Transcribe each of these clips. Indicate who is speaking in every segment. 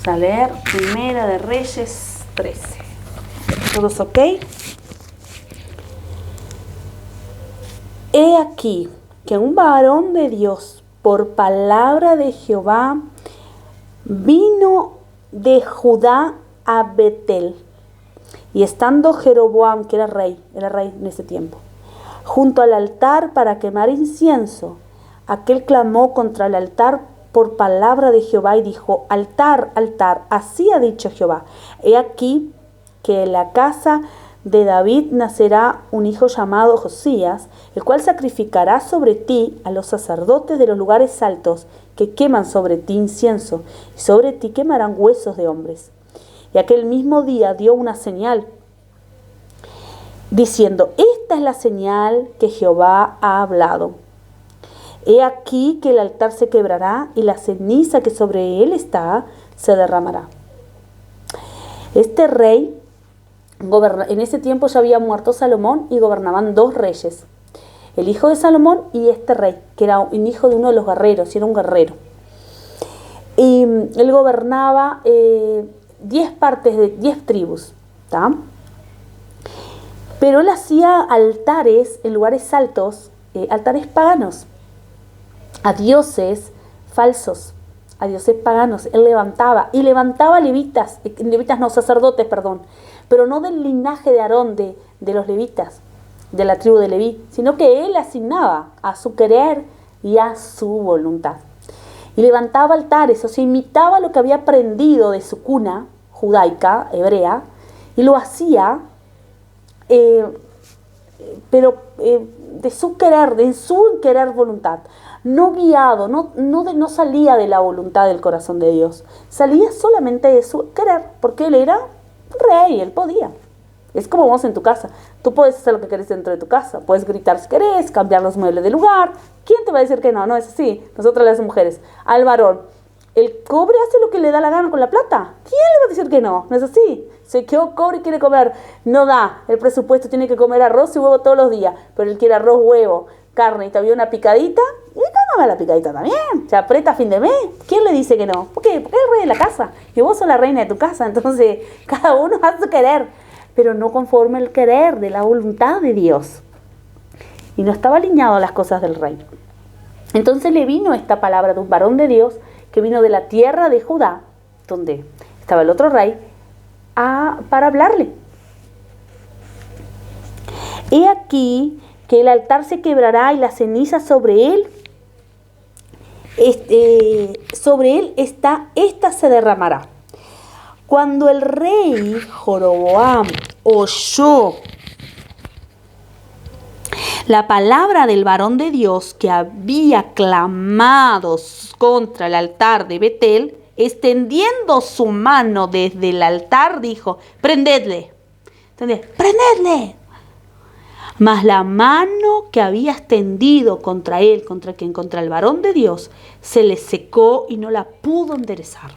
Speaker 1: Vamos a leer Primera de Reyes 13. ¿Todos ok? He aquí que un varón de Dios, por palabra de Jehová, vino de Judá a Betel. Y estando Jeroboam, que era rey en ese tiempo, junto al altar para quemar incienso, aquel clamó contra el altar por palabra de Jehová y dijo: altar, altar, así ha dicho Jehová, he aquí que en la casa de David nacerá un hijo llamado Josías, el cual sacrificará sobre ti a los sacerdotes de los lugares altos que queman sobre ti incienso, y sobre ti quemarán huesos de hombres. Y aquel mismo día dio una señal, diciendo: esta es la señal que Jehová ha hablado. He aquí que el altar se quebrará y la ceniza que sobre él está se derramará. Este rey, en ese tiempo ya había muerto Salomón y gobernaban dos reyes. El hijo de Salomón y este rey, que era un hijo de uno de los guerreros, y era un guerrero. Y él gobernaba 10 tribus, ¿tá? Pero él hacía altares en lugares altos, altares paganos, a dioses falsos, a dioses paganos. Él levantaba levitas, sacerdotes, pero no del linaje de Aarón, de los levitas, de la tribu de Leví, sino que él asignaba a su querer y a su voluntad. Y levantaba altares, o sea, imitaba lo que había aprendido de su cuna judaica, hebrea, y lo hacía, pero de su querer voluntad, no guiado, no salía de la voluntad del corazón de Dios, salía solamente de su querer, porque él era rey, él podía. Es como vos en tu casa, tú puedes hacer lo que querés dentro de tu casa, puedes gritar si querés, cambiar los muebles de lugar. ¿Quién te va a decir que no? No es así. Nosotras las mujeres, al varón, el cobre hace lo que le da la gana con la plata. ¿Quién le va a decir que no? No es así. Se quedó cobre y quiere comer, no da. El presupuesto tiene que comer arroz y huevo todos los días, pero él quiere arroz, huevo, carne y todavía una picadita, y cámame la picadita también. Se aprieta a fin de mes. ¿Quién le dice que no? ¿Por qué? Porque es el rey de la casa y vos sos la reina de tu casa. Entonces cada uno hace su querer, pero no conforme el querer de la voluntad de Dios. Y no estaba alineado a las cosas del rey. Entonces le vino esta palabra de un varón de Dios que vino de la tierra de Judá, donde estaba el otro rey, para hablarle. He aquí que el altar se quebrará y la ceniza sobre él esta se derramará. Cuando el rey Jeroboam oyó la palabra del varón de Dios que había clamado contra el altar de Betel, extendiendo su mano desde el altar, dijo: prendedle. ¿Entendés? ¡Prendedle! Mas la mano que había extendido contra él, contra el varón de Dios, se le secó y no la pudo enderezar.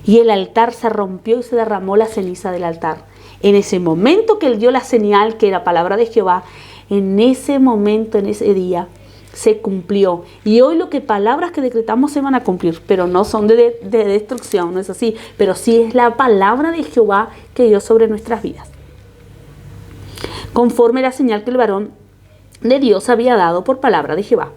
Speaker 1: Y el altar se rompió y se derramó la ceniza del altar. En ese momento que él dio la señal, que era palabra de Jehová, en ese momento, en ese día, se cumplió. Y hoy palabras que decretamos se van a cumplir, pero no son de destrucción, no es así. Pero sí es la palabra de Jehová que dio sobre nuestras vidas, conforme la señal que el varón de Dios había dado por palabra de Jehová.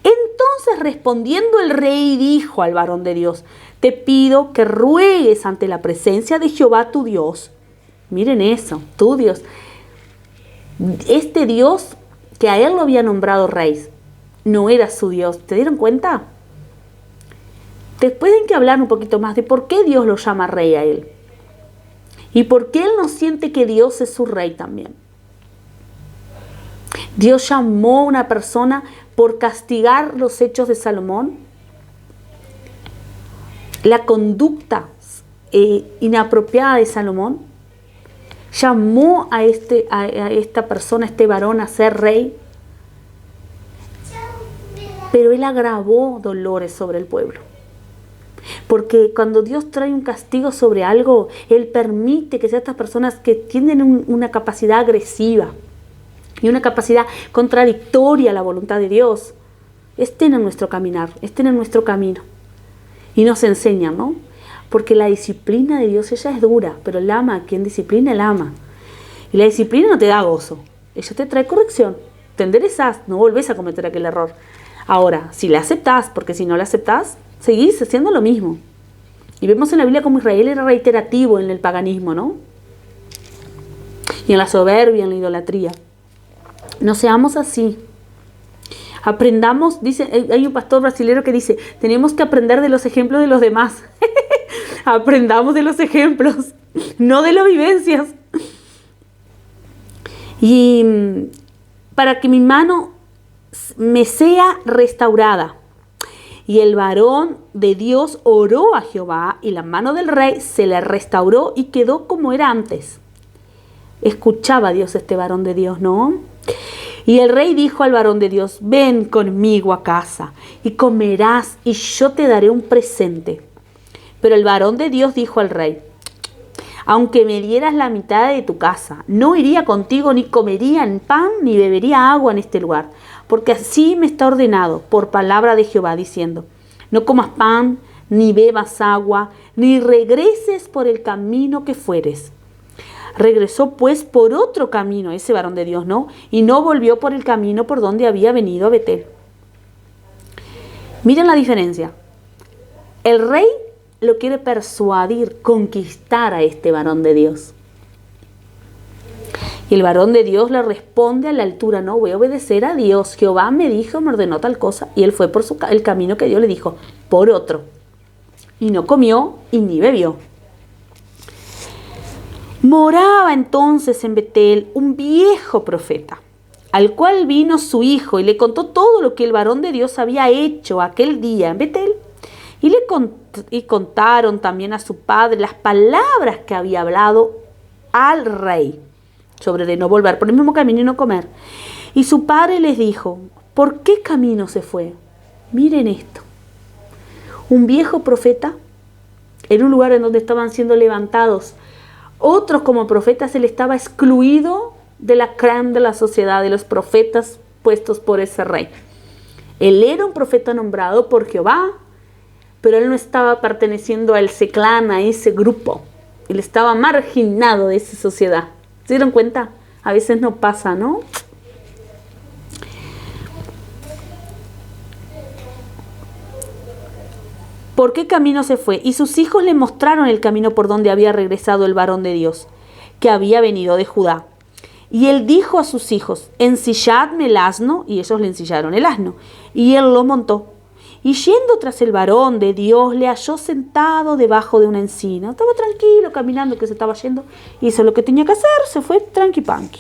Speaker 1: Entonces respondiendo el rey dijo al varón de Dios: te pido que ruegues ante la presencia de Jehová tu Dios. Miren eso, tu Dios. Este Dios que a él lo había nombrado rey, no era su Dios. ¿Te dieron cuenta? Después hay que hablar un poquito más de por qué Dios lo llama rey a él. Y por qué él no siente que Dios es su rey también. Dios llamó a una persona por castigar los hechos de Salomón, la conducta inapropiada de Salomón. Llamó a esta persona, a este varón, a ser rey, pero él agravó dolores sobre el pueblo. Porque cuando Dios trae un castigo sobre algo, él permite que estas personas que tienen una capacidad agresiva y una capacidad contradictoria a la voluntad de Dios, estén en nuestro caminar, estén en nuestro camino. Y nos enseñan, ¿no? Porque la disciplina de Dios, ella es dura, pero Él ama a quien disciplina, Él ama. Y la disciplina no te da gozo, ella te trae corrección. Te enderezas, no volvés a cometer aquel error. Ahora, si la aceptás, porque si no la aceptás, seguís haciendo lo mismo. Y vemos en la Biblia como Israel era reiterativo en el paganismo, ¿no? Y en la soberbia, en la idolatría. No seamos así. Aprendamos, dice, hay un pastor brasileño que dice, tenemos que aprender de los ejemplos de los demás. Aprendamos de los ejemplos, no de las vivencias. Y para que mi mano me sea restaurada. Y el varón de Dios oró a Jehová y la mano del rey se le restauró y quedó como era antes. Escuchaba a Dios este varón de Dios, ¿no? Y el rey dijo al varón de Dios, ven conmigo a casa y comerás y yo te daré un presente. Pero el varón de Dios dijo al rey, aunque me dieras la mitad de tu casa, no iría contigo ni comería pan ni bebería agua en este lugar, porque así me está ordenado por palabra de Jehová, diciendo, no comas pan, ni bebas agua, ni regreses por el camino que fueres. Regresó pues por otro camino, ese varón de Dios, ¿no? Y no volvió por el camino por donde había venido a Betel. Miren la diferencia. El rey lo quiere persuadir, conquistar a este varón de Dios. Y el varón de Dios le responde a la altura, no, voy a obedecer a Dios. Jehová me dijo, me ordenó tal cosa. Y él fue por el camino que Dios le dijo, por otro. Y no comió y ni bebió. Moraba entonces en Betel un viejo profeta, al cual vino su hijo y le contó todo lo que el varón de Dios había hecho aquel día en Betel. Y contaron también a su padre las palabras que había hablado al rey sobre de no volver por el mismo camino y no comer. Y su padre les dijo, ¿por qué camino se fue? Miren esto. Un viejo profeta en un lugar en donde estaban siendo levantados otros como profetas, él estaba excluido de la crème de la sociedad, de los profetas puestos por ese rey. Él era un profeta nombrado por Jehová, pero él no estaba perteneciendo a ese clan, a ese grupo. Él estaba marginado de esa sociedad. ¿Se dieron cuenta? A veces no pasa, ¿no? ¿Por qué camino se fue? Y sus hijos le mostraron el camino por donde había regresado el varón de Dios, que había venido de Judá. Y él dijo a sus hijos, ensilladme el asno, y ellos le ensillaron el asno, y él lo montó. Y yendo tras el varón de Dios, le halló sentado debajo de una encina. Estaba tranquilo, caminando, que se estaba yendo, hizo lo que tenía que hacer, se fue tranqui panqui.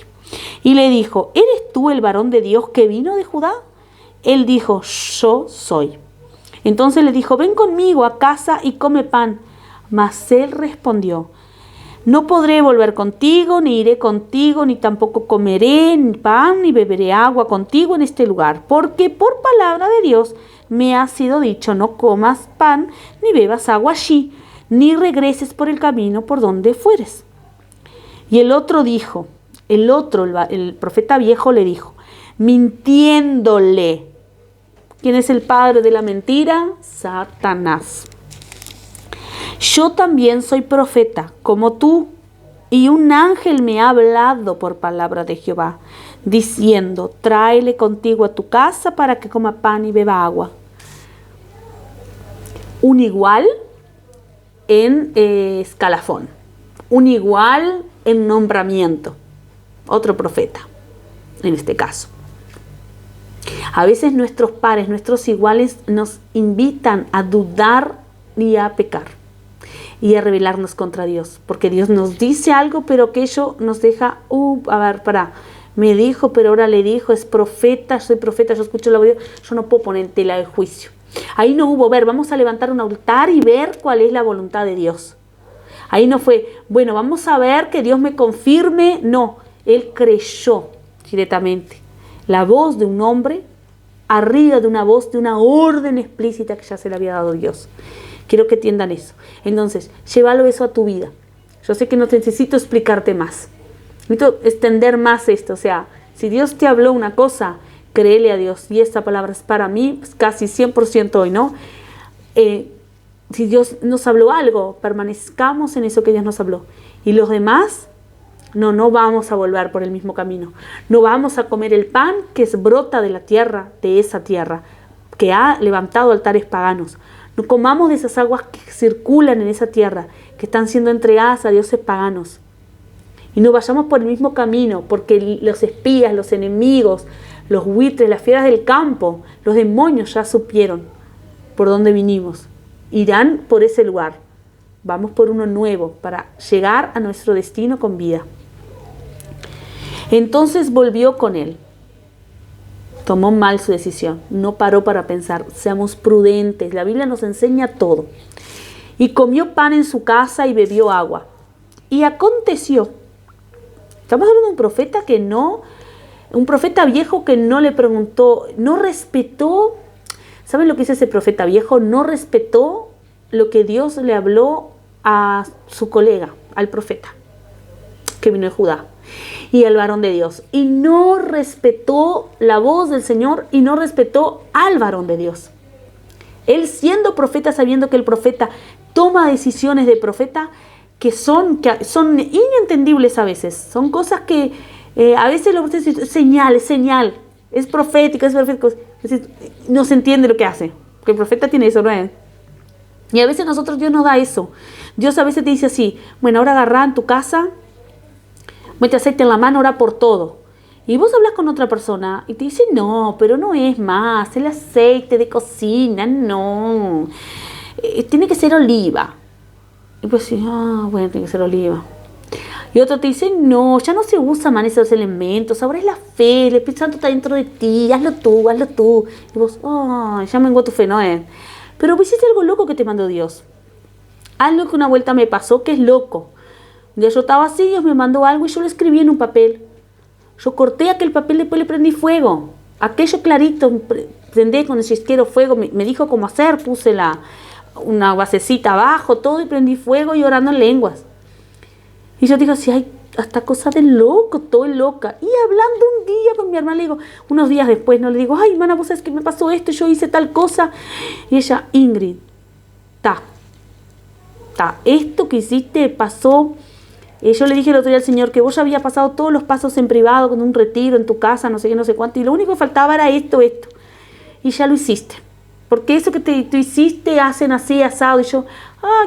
Speaker 1: Y le dijo, ¿eres tú el varón de Dios que vino de Judá? Él dijo, yo soy. Entonces le dijo, ven conmigo a casa y come pan. Mas él respondió, no podré volver contigo, ni iré contigo, ni tampoco comeré ni pan, ni beberé agua contigo en este lugar, porque por palabra de Dios me ha sido dicho, no comas pan, ni bebas agua allí, ni regreses por el camino por donde fueres. Y el otro dijo, el profeta viejo le dijo, mintiéndole. ¿Quién es el padre de la mentira? Satanás. Yo también soy profeta, como tú, y un ángel me ha hablado por palabra de Jehová, diciendo, tráele contigo a tu casa para que coma pan y beba agua. Un igual en escalafón, un igual en nombramiento, otro profeta, en este caso. A veces nuestros pares, nuestros iguales nos invitan a dudar y a pecar y a rebelarnos contra Dios, porque Dios nos dice algo, pero aquello nos deja, a ver, me dijo, pero ahora le dijo, es profeta, soy profeta, yo escucho la voz de Dios, yo no puedo poner en tela de juicio. Ahí no hubo vamos a levantar un altar y ver cuál es la voluntad de Dios. Ahí no fue, bueno, vamos a ver que Dios me confirme, no, él creyó directamente la voz de un hombre arriba de una voz, de una orden explícita que ya se le había dado Dios. Quiero que entiendan eso. Entonces, llévalo eso a tu vida. Yo sé que no necesito explicarte más. Necesito extender más esto. O sea, si Dios te habló una cosa, créele a Dios. Y esta palabra es para mí, pues casi 100% hoy, ¿no? si Dios nos habló algo, permanezcamos en eso que Dios nos habló. Y los demás, no vamos a volver por el mismo camino. No vamos a comer el pan que brota de la tierra, de esa tierra, que ha levantado altares paganos. No comamos de esas aguas que circulan en esa tierra, que están siendo entregadas a dioses paganos. Y no vayamos por el mismo camino, porque los espías, los enemigos, los buitres, las fieras del campo, los demonios ya supieron por dónde vinimos. Irán por ese lugar. Vamos por uno nuevo para llegar a nuestro destino con vida. Entonces volvió con él. Tomó mal su decisión. No paró para pensar. Seamos prudentes. La Biblia nos enseña todo. Y comió pan en su casa y bebió agua. Y aconteció. Estamos hablando de un profeta un profeta viejo que no le preguntó, no respetó. ¿Saben lo que dice ese profeta viejo? No respetó lo que Dios le habló a su colega, al profeta que vino de Judá y al varón de Dios. Y no respetó la voz del Señor y no respetó al varón de Dios. Él siendo profeta, sabiendo que el profeta toma decisiones de profeta que son inentendibles a veces. Son cosas que a veces lo es señal. Es profético, es perfecto. No se entiende lo que hace. Porque el profeta tiene eso, ¿no es? Y a veces nosotros, Dios nos da eso. Dios a veces te dice así, bueno, ahora agarrá en tu casa, mete aceite en la mano, ora por todo. Y vos hablas con otra persona y te dice, no, pero no es más, el aceite de cocina, no. Tiene que ser oliva. Y pues sí, bueno, tiene que ser oliva. Y otro te dice, no, ya no se usan más esos elementos, ahora es la fe, el Espíritu Santo está dentro de ti, hazlo tú. Y vos, ya menguó tu fe, no es. Pero vos hiciste algo loco que te mandó Dios. Algo que una vuelta me pasó que es loco. Un día yo estaba así, Dios me mandó algo y yo lo escribí en un papel. Yo corté aquel papel, después le prendí fuego. Aquello clarito, prendí con el chisquero fuego, me dijo cómo hacer, puse una basecita abajo, todo y prendí fuego y orando en lenguas. Y yo digo, sí, hay hasta cosas de loco, todo es loca. Y hablando un día con mi hermana, le digo, unos días después, no le digo, ay, hermana, vos sabés que me pasó esto, yo hice tal cosa. Y ella, Ingrid, esto que hiciste pasó. Yo le dije el otro día al Señor que vos ya había pasado todos los pasos en privado, con un retiro en tu casa, no sé qué, no sé cuánto, y lo único que faltaba era esto. Y ya lo hiciste. Porque eso que tú hiciste, hacen así, asado. Y yo,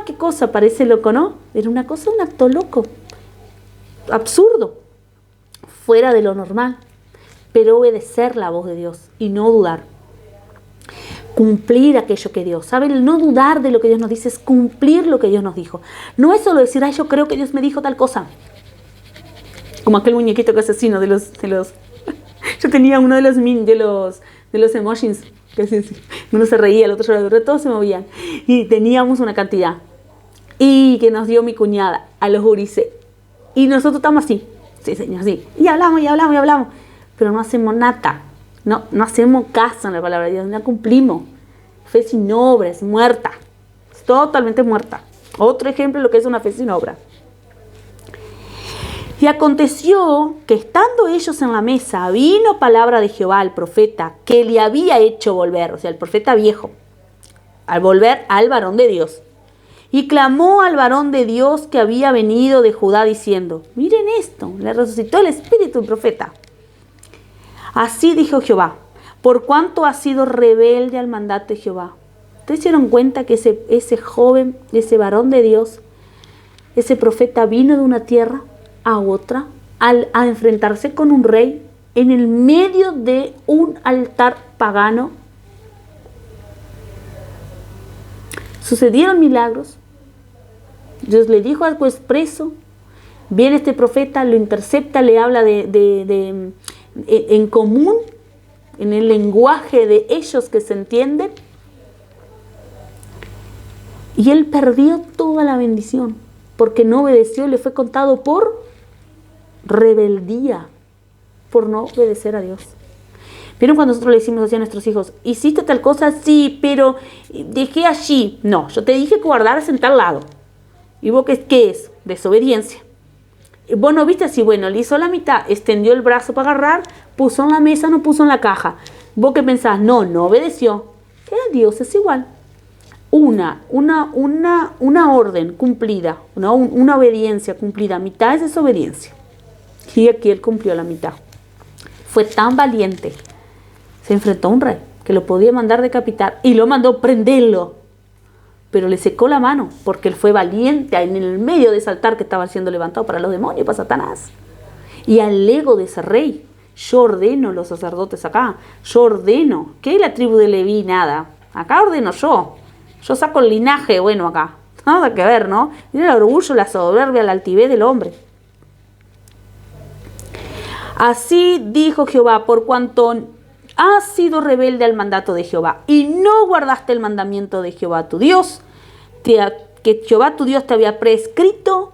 Speaker 1: qué cosa, parece loco, ¿no? Era un acto loco. Absurdo. Fuera de lo normal. Pero obedecer la voz de Dios y no dudar. Cumplir aquello que Dios, ¿saben? El no dudar de lo que Dios nos dice es cumplir lo que Dios nos dijo. No es solo decir, yo creo que Dios me dijo tal cosa. Como aquel muñequito que asesino de los yo tenía uno de los emojis, que así, uno se reía, el otro lloraba, todos se movían. Y teníamos una cantidad. Y que nos dio mi cuñada a los gurises. Y nosotros estamos así, sí señor, sí. Y hablamos. Pero no hacemos nada. No hacemos caso en la palabra de Dios, no la cumplimos. Fe sin obra es muerta, es totalmente muerta. Otro ejemplo de lo que es una fe sin obra. Y aconteció que estando ellos en la mesa, vino palabra de Jehová al profeta que le había hecho volver, o sea, el profeta viejo, al volver al varón de Dios. Y clamó al varón de Dios que había venido de Judá diciendo, miren esto, le resucitó el espíritu del profeta. Así dijo Jehová, por cuanto ha sido rebelde al mandato de Jehová. ¿Ustedes se dieron cuenta que ese joven, ese varón de Dios, ese profeta vino de una tierra a otra a enfrentarse con un rey en el medio de un altar pagano? Sucedieron milagros. Dios le dijo algo expreso. Viene este profeta, lo intercepta, le habla en común, en el lenguaje de ellos que se entienden, y él perdió toda la bendición porque no obedeció. Le fue contado por rebeldía, por no obedecer a Dios. ¿Vieron cuando nosotros le decimos así a nuestros hijos? ¿Hiciste tal cosa? Sí, pero dejé allí. No, yo te dije que guardaras en tal lado. ¿Y vos qué es? Desobediencia. Vos no viste así, bueno, le hizo la mitad, extendió el brazo para agarrar, puso en la mesa, no puso en la caja. ¿Vos qué pensás? No obedeció. Dios es igual. una orden cumplida, una obediencia cumplida. Mitad es desobediencia. Y aquí él cumplió la mitad. Fue tan valiente. Se enfrentó a un rey que lo podía mandar decapitar y lo mandó prenderlo. Pero le secó la mano porque él fue valiente en el medio de ese altar que estaba siendo levantado para los demonios, para Satanás. Y al ego de ese rey, yo ordeno los sacerdotes acá, yo ordeno, ¿qué es la tribu de Leví? Nada, acá ordeno yo saco el linaje bueno acá, nada que ver, ¿no? Mira el orgullo, la soberbia, la altivez del hombre. Así dijo Jehová, por cuanto has sido rebelde al mandato de Jehová y no guardaste el mandamiento de Jehová tu Dios, que Jehová tu Dios te había prescrito,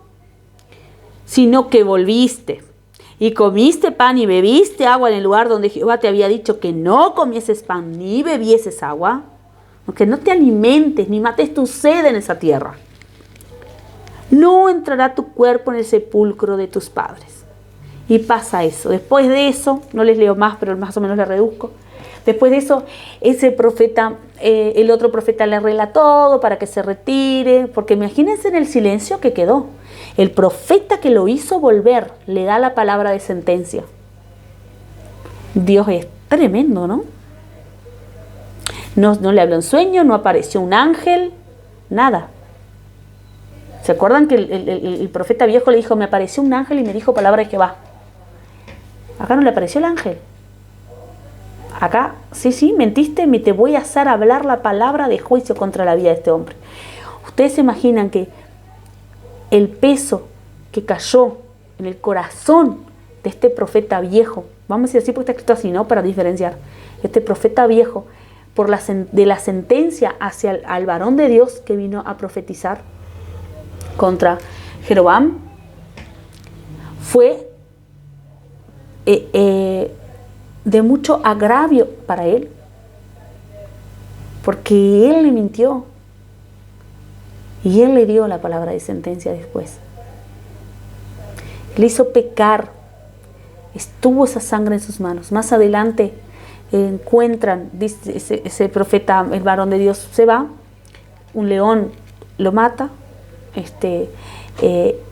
Speaker 1: sino que volviste y comiste pan y bebiste agua en el lugar donde Jehová te había dicho que no comieses pan ni bebieses agua, aunque no te alimentes ni mates tu sed en esa tierra, no entrará tu cuerpo en el sepulcro de tus padres. Y pasa eso. Después de eso, no les leo más, pero más o menos le reduzco. Después de eso, ese profeta, el otro profeta le arregla todo para que se retire, porque imagínense en el silencio que quedó. El profeta que lo hizo volver le da la palabra de sentencia. Dios es tremendo, ¿no? No le habló en sueño, no apareció un ángel, nada. ¿Se acuerdan que el profeta viejo le dijo, me apareció un ángel y me dijo palabra de Jehová? Acá no le apareció el ángel. Acá, sí, mentiste, me te voy a hacer hablar la palabra de juicio contra la vida de este hombre. Ustedes se imaginan que el peso que cayó en el corazón de este profeta viejo, vamos a decir así porque está escrito así, ¿no? Para diferenciar. Este profeta viejo, de la sentencia hacia al varón de Dios que vino a profetizar contra Jeroboam, fue de mucho agravio para él, porque él le mintió y él le dio la palabra de sentencia después. Le hizo pecar, estuvo esa sangre en sus manos. Más adelante encuentran, dice ese profeta, el varón de Dios se va, un león lo mata,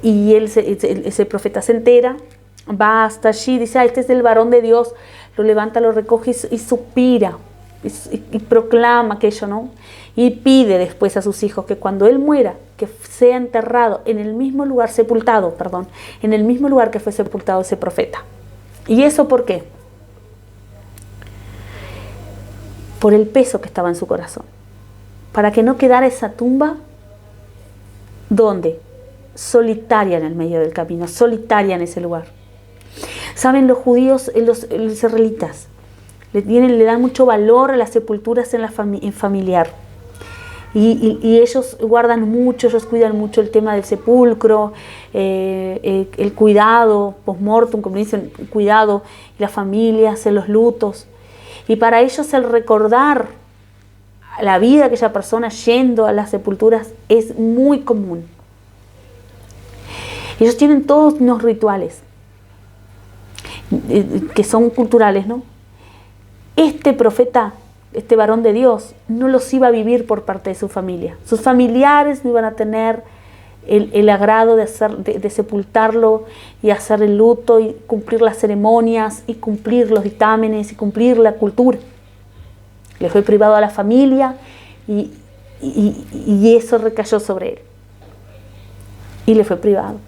Speaker 1: y ese profeta se entera, va hasta allí, dice, este es el varón de Dios, lo levanta, lo recoge y suspira y proclama aquello, ¿no? Y pide después a sus hijos que cuando él muera, que sea enterrado en el mismo lugar, en el mismo lugar que fue sepultado ese profeta. ¿Y eso por qué? Por el peso que estaba en su corazón, para que no quedara esa tumba, ¿dónde? Solitaria en el medio del camino, solitaria en ese lugar. Saben, los judíos, los israelitas, le dan mucho valor a las sepulturas en familiar. Y ellos guardan mucho, ellos cuidan mucho el tema del sepulcro, el cuidado, post-mortem, como dicen, cuidado, y la familia hace los lutos. Y para ellos el recordar la vida de aquella persona yendo a las sepulturas es muy común. Ellos tienen todos unos rituales que son culturales, ¿no? Este profeta, este varón de Dios, no los iba a vivir por parte de su familia. Sus familiares no iban a tener el agrado de sepultarlo y hacer el luto y cumplir las ceremonias y cumplir los dictámenes y cumplir la cultura. Le fue privado a la familia y eso recayó sobre él. Y le fue privado.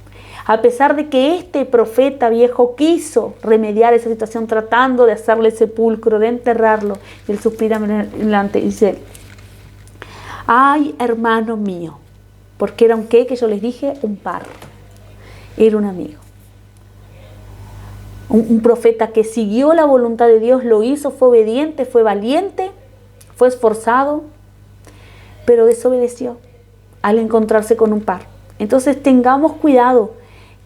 Speaker 1: A pesar de que este profeta viejo quiso remediar esa situación tratando de hacerle sepulcro, de enterrarlo, y él suspira delante y dice, ay, hermano mío, porque era un qué que yo les dije, un par, era un amigo. Un profeta que siguió la voluntad de Dios, lo hizo, fue obediente, fue valiente, fue esforzado, pero desobedeció al encontrarse con un par. Entonces tengamos cuidado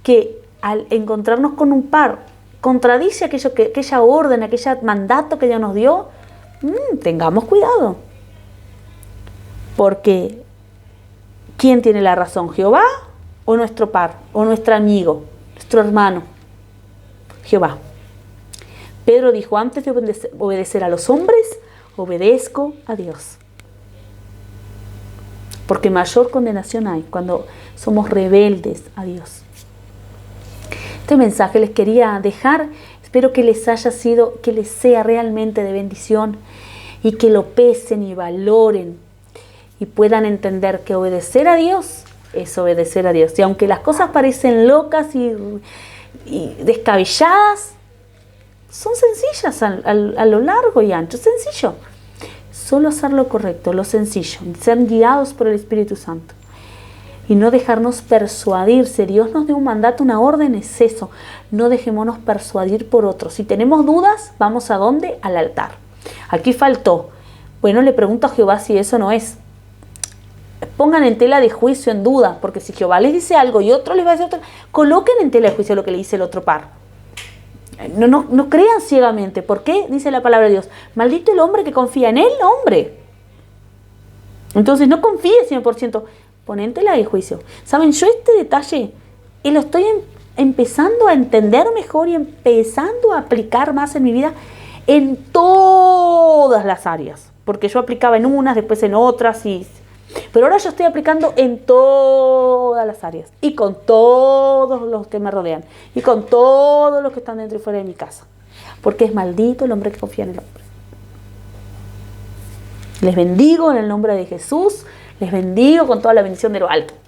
Speaker 1: que al encontrarnos con un par contradice aquella orden, aquel mandato que Dios nos dio. Tengamos cuidado, porque ¿quién tiene la razón? ¿Jehová o nuestro par? ¿O nuestro amigo? ¿Nuestro hermano? Jehová. Pedro dijo, antes de obedecer a los hombres, obedezco a Dios. porque mayor condenación hay cuando somos rebeldes a Dios. Este mensaje les quería dejar, espero que les haya sido, que les sea realmente de bendición y que lo pesen y valoren y puedan entender que obedecer a Dios es obedecer a Dios. Y aunque las cosas parecen locas y descabelladas, son sencillas a lo largo y ancho, sencillo. Solo hacer lo correcto, lo sencillo, ser guiados por el Espíritu Santo. Y no dejarnos persuadir. Si Dios nos dio un mandato, una orden, es eso. No dejémonos persuadir por otros. Si tenemos dudas, ¿vamos a dónde? Al altar. Aquí faltó. Bueno, le pregunto a Jehová si eso no es. Pongan en tela de juicio en duda, porque si Jehová les dice algo y otro les va a decir otro, coloquen en tela de juicio lo que le dice el otro par. No crean ciegamente. ¿Por qué? Dice la palabra de Dios. Maldito el hombre que confía en el hombre. Entonces no confíe 100%. Ponéntela de juicio. Saben, yo este detalle lo estoy empezando a entender mejor y empezando a aplicar más en mi vida en todas las áreas. Porque yo aplicaba en unas, después en otras. Pero ahora yo estoy aplicando en todas las áreas. Y con todos los que me rodean. Y con todos los que están dentro y fuera de mi casa. Porque es maldito el hombre que confía en el hombre. Les bendigo en el nombre de Jesús. Les bendigo con toda la bendición de lo alto.